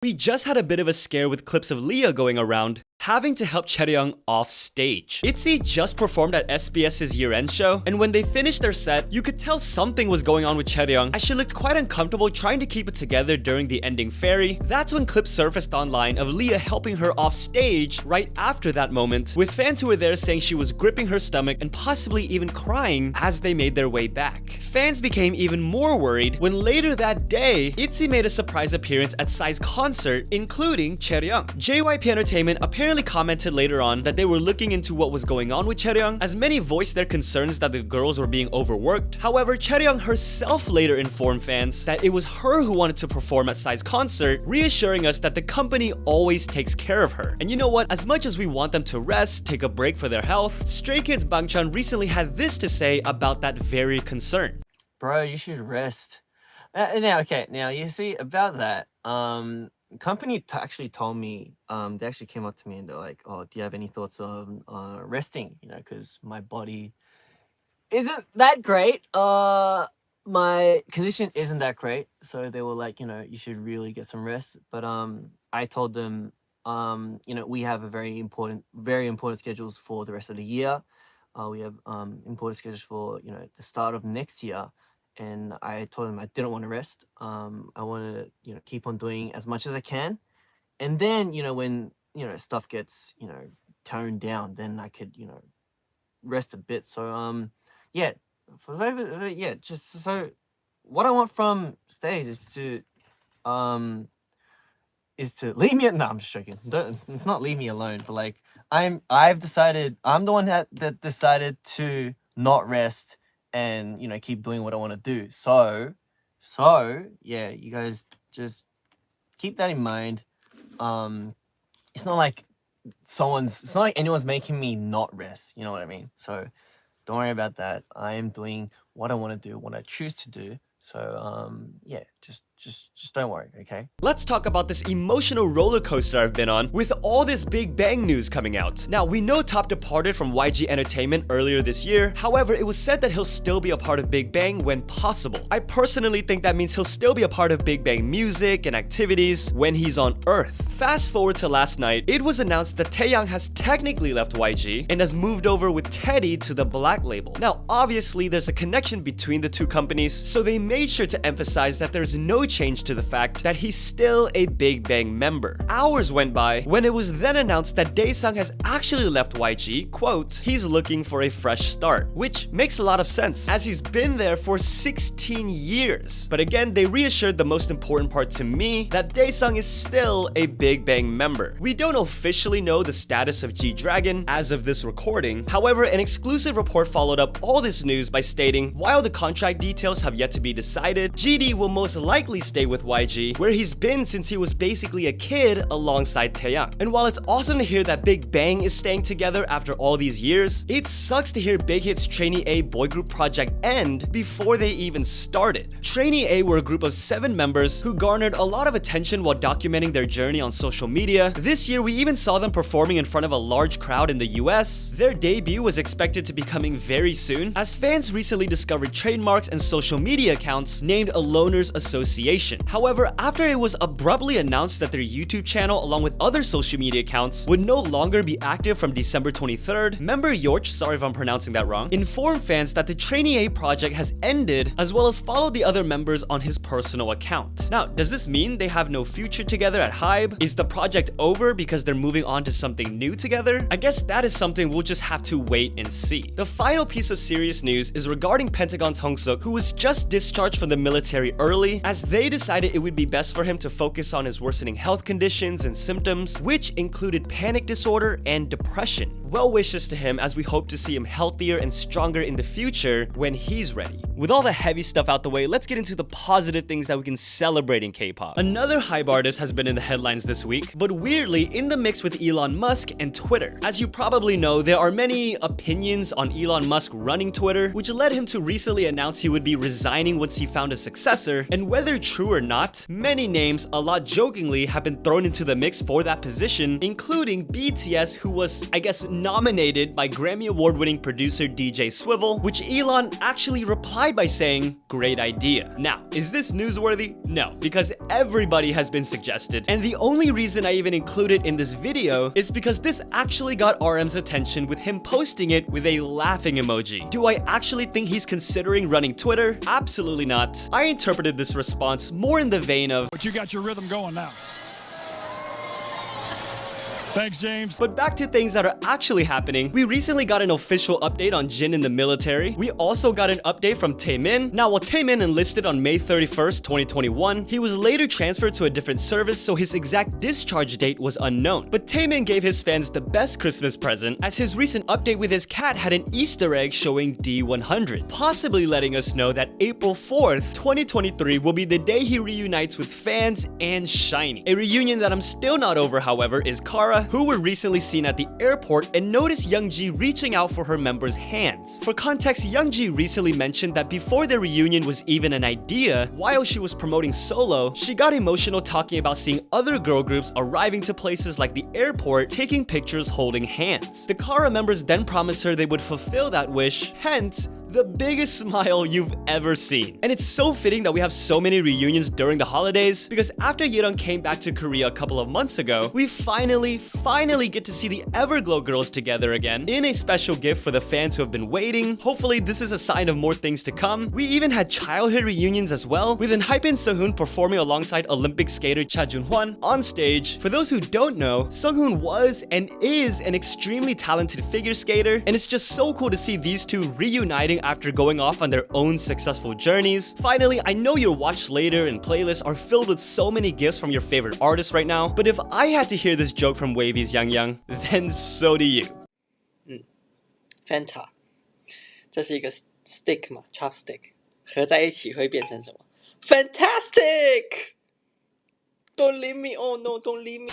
We just had a bit of a scare with clips of Leah going around, having to help Chaeryeong off stage. ITZY just performed at SBS's year-end show, and when they finished their set, you could tell something was going on with Chaeryeong as she looked quite uncomfortable trying to keep it together during the ending fairy. That's when clips surfaced online of Leah helping her off stage right after that moment, with fans who were there saying she was gripping her stomach and possibly even crying as they made their way back. Fans became even more worried when later that day, ITZY made a surprise appearance at PSY's concert, including Chaeryeong. JYP Entertainment apparently commented later on that they were looking into what was going on with Chaeryeong, as many voiced their concerns that the girls were being overworked. However, Chaeryeong herself later informed fans that it was her who wanted to perform at PSY's concert, reassuring us that the company always takes care of her. And you know what? As much as we want them to rest, take a break for their health, Stray Kids Bangchan recently had this to say about that very concern. Bro, you should rest. Now you see about that. Company actually told me, they actually came up to me and they're like, "Oh, do you have any thoughts on resting? You know, because my body isn't that great. My condition isn't that great." So they were like, you know, you should really get some rest. But I told them, you know, we have a very important schedules for the rest of the year. We have important schedules for, you know, the start of next year. And I told him I didn't want to rest. I want to, you know, keep on doing as much as I can. And then, you know, when, you know, stuff gets, you know, toned down, then I could, you know, rest a bit. So, yeah, just so what I want from stays is to leave me. No, I'm just joking. It's not leave me alone, but like I've decided I'm the one that decided to not rest and, you know, keep doing what I want to do. So yeah, you guys just keep that in mind. It's not like anyone's making me not rest, you know what I mean? So don't worry about that. I am doing what I want to do, what I choose to do. So yeah, just don't worry, okay? Let's talk about this emotional roller coaster I've been on with all this Big Bang news coming out. Now, we know Top departed from YG Entertainment earlier this year. However, it was said that he'll still be a part of Big Bang when possible. I personally think that means he'll still be a part of Big Bang music and activities when he's on Earth. Fast forward to last night, it was announced that TAEYANG has technically left YG and has moved over with Teddy to the Black label. Now, obviously, there's a connection between the two companies, so they made sure to emphasize that there's no change to the fact that he's still a Big Bang member. Hours went by when it was then announced that Daesung has actually left YG, quote, he's looking for a fresh start, which makes a lot of sense as he's been there for 16 years. But again, they reassured the most important part to me, that Daesung is still a Big Bang member. We don't officially know the status of G-Dragon as of this recording. However, an exclusive report followed up all this news by stating, while the contract details have yet to be decided, GD will most likely stay with YG, where he's been since he was basically a kid alongside TAEYANG. And while it's awesome to hear that Big Bang is staying together after all these years, it sucks to hear Big Hit's Trainee A boy group project end before they even started. Trainee A were a group of 7 members who garnered a lot of attention while documenting their journey on social media. This year, we even saw them performing in front of a large crowd in the US. Their debut was expected to be coming very soon, as fans recently discovered trademarks and social media accounts named a Loners Association. However, after it was abruptly announced that their YouTube channel along with other social media accounts would no longer be active from December 23rd, member YOUNGJI'S, sorry if I'm pronouncing that wrong, informed fans that the Trainee A project has ended, as well as followed the other members on his personal account. Now, does this mean they have no future together at HYBE? Is the project over because they're moving on to something new together? I guess that is something we'll just have to wait and see. The final piece of serious news is regarding Pentagon's HONGSEOK, who was just discharged from the military early, as they decided it would be best for him to focus on his worsening health conditions and symptoms, which included panic disorder and depression. Well wishes to him, as we hope to see him healthier and stronger in the future when he's ready. With all the heavy stuff out the way, let's get into the positive things that we can celebrate in K-pop. Another HYBE artist has been in the headlines this week, but weirdly in the mix with Elon Musk and Twitter. As you probably know, there are many opinions on Elon Musk running Twitter, which led him to recently announce he would be resigning once he found a successor. And whether true or not, many names, a lot jokingly, have been thrown into the mix for that position, including BTS, who was, I guess, nominated by Grammy Award-winning producer DJ Swivel, which Elon actually replied replied by saying, "Great idea." Now, is this newsworthy? No, because everybody has been suggested, and the only reason I even include it in this video is because this actually got RM's attention with him posting it with a laughing emoji. Do I actually think he's considering running Twitter? Absolutely not. I interpreted this response more in the vein of, "But you got your rhythm going now." Thanks, James. But back to things that are actually happening. We recently got an official update on Jin in the military. We also got an update from TAEMIN. Now, while TAEMIN enlisted on May 31st, 2021, he was later transferred to a different service, so his exact discharge date was unknown. But TAEMIN gave his fans the best Christmas present, as his recent update with his cat had an Easter egg showing D100, possibly letting us know that April 4th, 2023 will be the day he reunites with fans and SHINEE. A reunion that I'm still not over, however, is Kara, who were recently seen at the airport and noticed Youngji reaching out for her members' hands. For context, Youngji recently mentioned that before their reunion was even an idea, while she was promoting solo, she got emotional talking about seeing other girl groups arriving to places like the airport, taking pictures holding hands. The Kara members then promised her they would fulfill that wish, hence the biggest smile you've ever seen. And it's so fitting that we have so many reunions during the holidays, because after Yeon came back to Korea a couple of months ago, we finally get to see the Everglow girls together again in a special gift for the fans who have been waiting. Hopefully this is a sign of more things to come. We even had childhood reunions as well, with ENHYPEN SUNGHOON performing alongside Olympic skater HWAN on stage. For those who don't know, SUNGHOON was and is an extremely talented figure skater, and it's just so cool to see these two reuniting after going off on their own successful journeys. Finally, I know your watch later and playlists are filled with so many gifts from your favorite artists right now, but if I had to hear this joke from WAYV's YANGYANG, then so do you. Fanta， 这是一个 stick 嘛 ，chopstick， 合在一起会变成什么 ？Fantastic！Don't leave me, oh no, don't leave me.